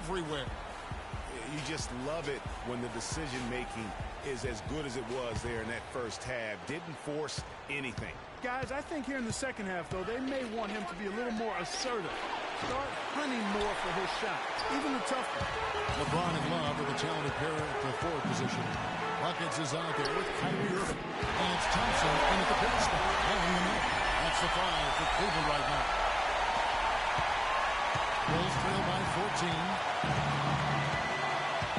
everywhere. You just love it when the decision-making is as good as it was there in that first half. Didn't force anything. Guys, I think here in the second half, though, they may want him to be a little more assertive. Start hunting more for his shot, even the tough one. LeBron and Love with a talented pair at the forward position. Buckets is out there with Kyrie Irving. And it's Thompson in at the basket. Laying them in. That's the 5 for Cleveland right now. Bulls trail by 14.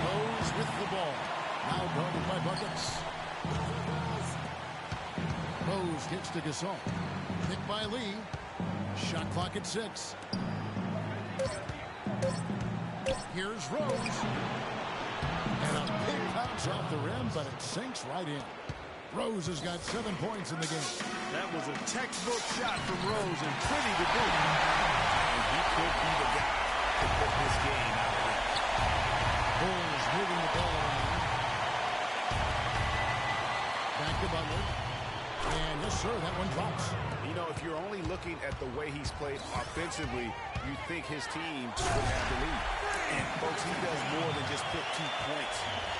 Rose with the ball. Now guarded by Buckets. Rose gets to Gasol. Picked by Lee. Shot clock at 6. Here's Rose. And a big bounce off the rim, but it sinks right in. Rose has got 7 points in the game. That was a textbook shot from Rose and pretty to do. And he could be the guy to put this game out of it. Bulls moving the ball around. Back to Butler. And yes, sir, that one drops. You know, if you're only looking at the way he's played offensively, you think his team would have the lead. And, folks, he does more than just put 2 points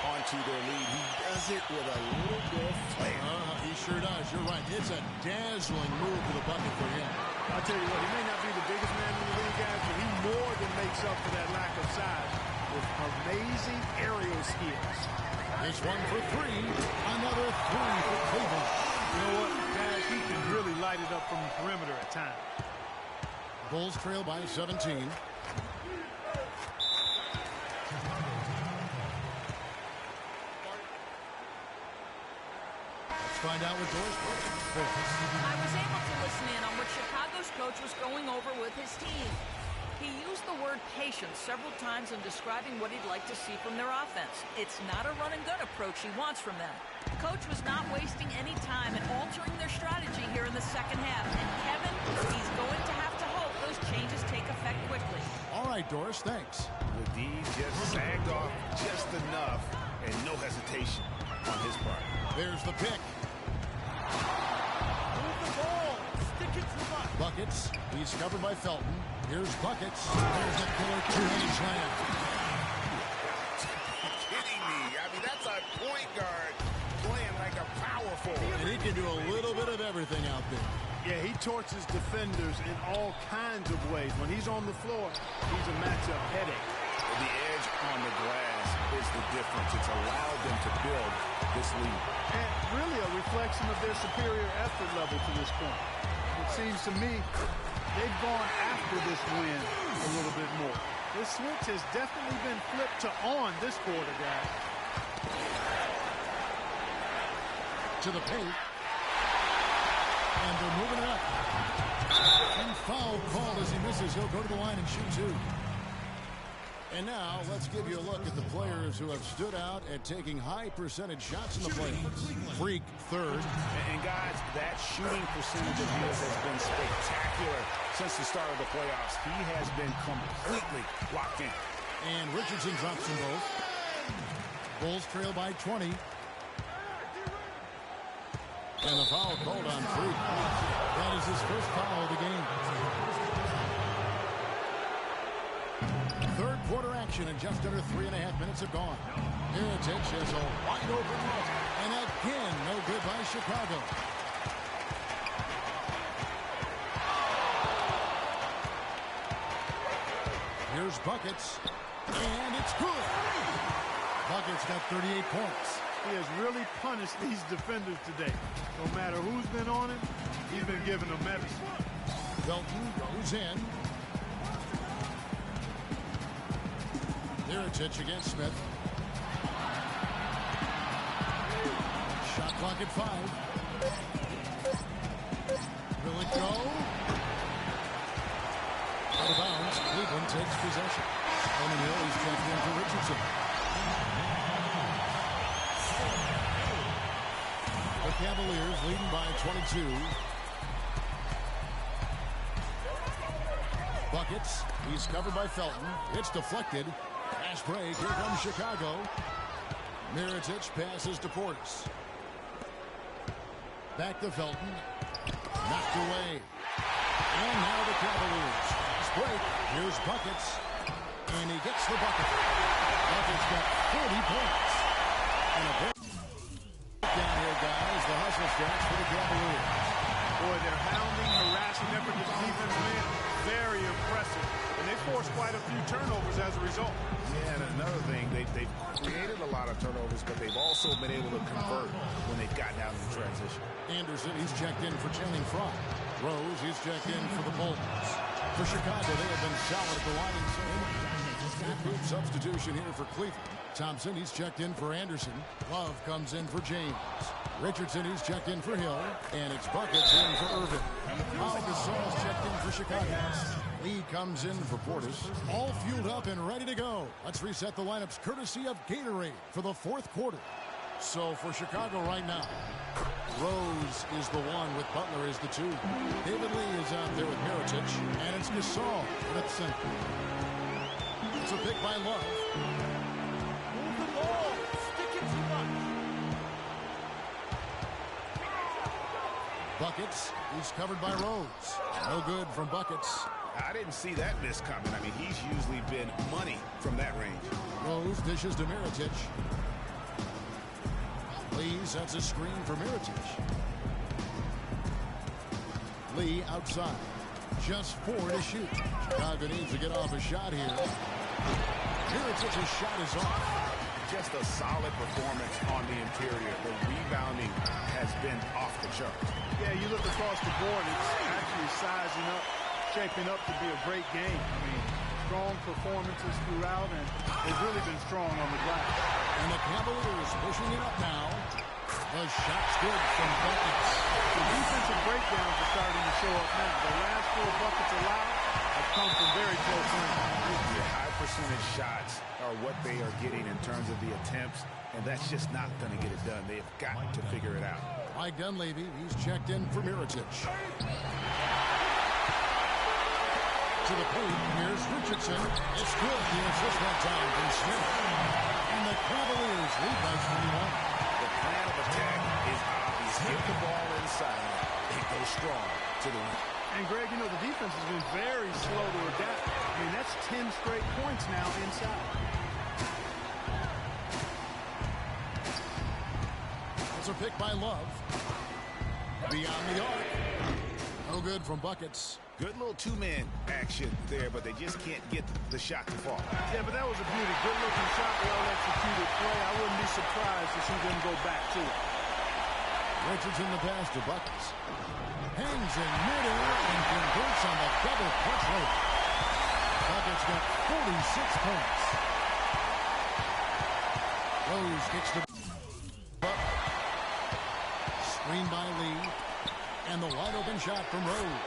onto their lead. He does it with a little bit of flair. He sure does. You're right. It's a dazzling move to the bucket for him. I'll tell you what, he may not be the biggest man in the league, guys, but he more than makes up for that lack of size with amazing aerial skills. It's 1 for 3. Another 3 for Cleveland. You know what, guys, he can really light it up from the perimeter at times. Bulls trail by 17. Let's find out what Doris Burke. I was able to listen in on what Chicago's coach was going over with his team. He used the word patience several times in describing what he'd like to see from their offense. It's not a run-and-gun approach he wants from them. Coach was not wasting any time in altering their strategy here in the second half. And Kevin, he's going to have to hope those changes take effect quickly. All right, Doris, thanks. The D just sagged off just enough, and no hesitation on his part. There's the pick. Move the ball. Stick it to the box. Buckets. He's covered by Felton. Here's Buckets. There's a killer two-handed slam. You're kidding me. I mean, that's a point guard playing like a power forward. And he can do a little bit of everything out there. Yeah, he torches defenders in all kinds of ways. When he's on the floor, he's a matchup headache. The edge on the glass is the difference. It's allowed them to build this lead. And really a reflection of their superior effort level to this point. It seems to me they've gone after this win a little bit more. This switch has definitely been flipped to on this quarter, guys. To the paint. And they're moving it up. And foul called as he misses. He'll go to the line and shoot 2. And now let's give you a look at the players who have stood out at taking high percentage shots in the playoffs. Freak third. And guys, that shooting percentage of his has been spectacular since the start of the playoffs. He has been completely locked in. And Richardson drops them both. Bulls trail by 20. And the foul called on Freak. That is his first foul of the game. Third quarter action, and just under 3.5 minutes have gone. Heritage has a wide open look. And again, no good by Chicago. Here's Buckets. And it's good. Buckets got 38 points. He has really punished these defenders today. No matter who's been on him, he's been giving them medicine. Felton goes in. Heritage against Smith. Shot clock at 5. Will it go? Out of bounds. Cleveland takes possession. Coleman Hill is checked in for Richardson. The Cavaliers leading by 22. Buckets. He's covered by Felton. It's deflected. Pass break. Here comes Chicago. Mirotic passes to Portis. Back to Felton. Knocked away. And now the Cavaliers. Pass break. Here's Buckets. And he gets the bucket. Bucket's got 40 points. And a break down here, guys. The hustle starts for the Cavaliers. Boy, their hounding, harassing effort to the defensive end, very impressive. And they forced quite a few turnovers as a result. Yeah, and another thing, they've created a lot of turnovers, but they've also been able to convert when they've gotten out in transition. Anderson, he's checked in for Channing Frye. Rose, he's checked in for the Bulls. For Chicago, they have been solid at the line and so good substitution here for Cleveland. Thompson, he's checked in for Anderson. Love comes in for James. Richardson, he's checked in for Hill. And it's Buckets in for Irvin. Pau Gasol's checked in for Chicago. Lee comes in for Portis. All fueled up and ready to go. Let's reset the lineups courtesy of Gatorade for the fourth quarter. So for Chicago right now, Rose is the one with Butler is the two. David Lee is out there with Mirotic. And it's Gasol at center. It's a pick by Love. Move the ball. Stick it too much. Buckets. He's covered by Rose. No good from Buckets. I didn't see that miss coming. I mean, he's usually been money from that range. Rose dishes to Mirotic. Lee sets a screen for Mirotic. Lee outside. Just 4 to shoot. Chicago needs to get off a shot here. Mirotic's shot is off. Just a solid performance on the interior. The rebounding has been off the charts. Yeah, you look across the board, it's actually sizing up, shaping up to be a great game. I mean, strong performances throughout, and they've really been strong on the glass. And the Cavaliers pushing it up now. The shot's good from Buckets. The defensive breakdowns are starting to show up now. The last 4 buckets allowed have come from very close range. The high percentage shots are what they are getting in terms of the attempts, and that's just not going to get it done. They have got to figure it out. Mike Dunleavy, he's checked in for Mirotic. To the paint, here's Richardson. It's good. The assist that time from Smith. And the Cavaliers lead by 21. The plan of attack is obvious. Get the ball inside and go strong to the win. And, Greg, you know, the defense has been very slow to adapt. I mean, that's 10 straight points now inside. It's a pick by Love. Beyond the arc. No good from Buckets. Good little two-man action there, but they just can't get the shot to fall. Yeah, but that was a beauty. Good-looking shot, well-executed play. I wouldn't be surprised to see them go back to it. Richardson the pass to Buckets. Hangs in midair and converts on the double clutch rate. Buckets got 46 points. Rose gets the screen by Lee. And the wide open shot from Rose.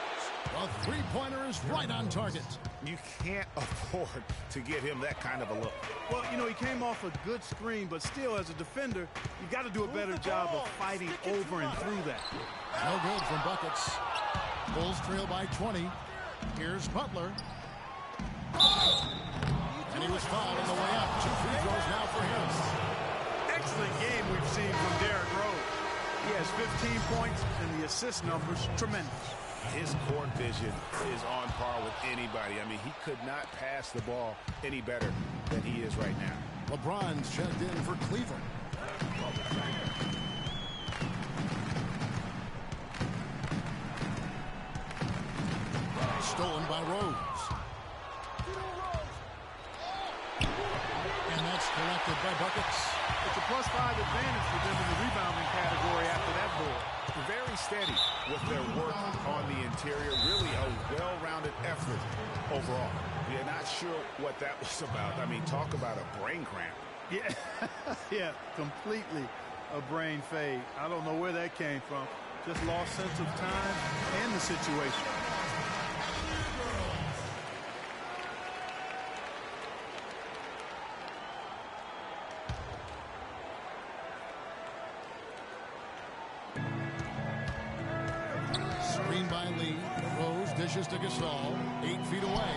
The three-pointer is right on target. You can't afford to give him that kind of a look. Well, you know, he came off a good screen, but still, as a defender, you got to do a better job of fighting over and through that. No good from Buckets. Bulls trail by 20. Here's Butler. And he was fouled on the way up. 2 free throws now for him. Excellent game we've seen from Derrick Rose. He has 15 points, and the assist numbers tremendous. His court vision is on par with anybody. I mean, he could not pass the ball any better than he is right now. LeBron's checked in for Cleveland. Stolen by Rose. And that's collected by Buckets. It's a +5 advantage for them in the rebounding category after that board. Very steady with their work on the interior. Really a well-rounded effort overall. We're not sure what that was about. I mean, talk about a brain cramp. Yeah, yeah, completely a brain fade. I don't know where that came from. Just lost sense of time and the situation. Dishes to Gasol, 8 feet away,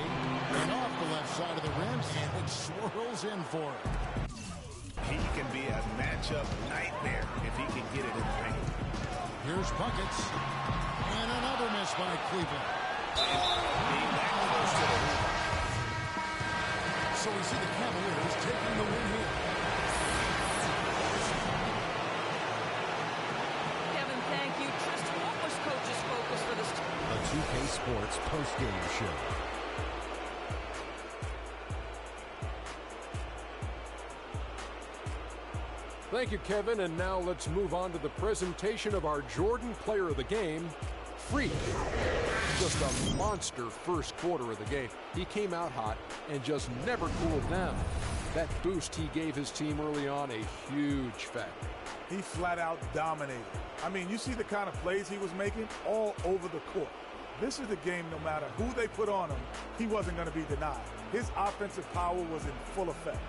and off the left side of the rim, and it swirls in for him. He can be a matchup nightmare if he can get it in the paint. Here's Buckets, and another miss by Cleveland. So we see the Cavaliers taking the win here. Kevin, thank you. Tristan, what was Coach's focus for this? A 2K Sports post-game show. Thank you, Kevin. And now let's move on to the presentation of our Jordan Player of the Game, Freak. Just a monster first quarter of the game. He came out hot and just never cooled down. That boost he gave his team early on, a huge factor. He flat out dominated. I mean, you see the kind of plays he was making all over the court. This is the game, no matter who they put on him, he wasn't going to be denied. His offensive power was in full effect.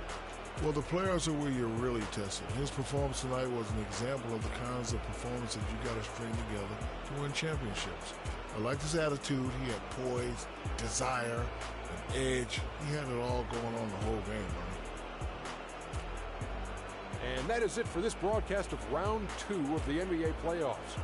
Well, the players are where you're really tested. His performance tonight was an example of the kinds of performances you got to string together to win championships. I liked his attitude. He had poise, desire, an edge. He had it all going on the whole game, man. And that is it for this broadcast of Round 2 of the NBA playoffs.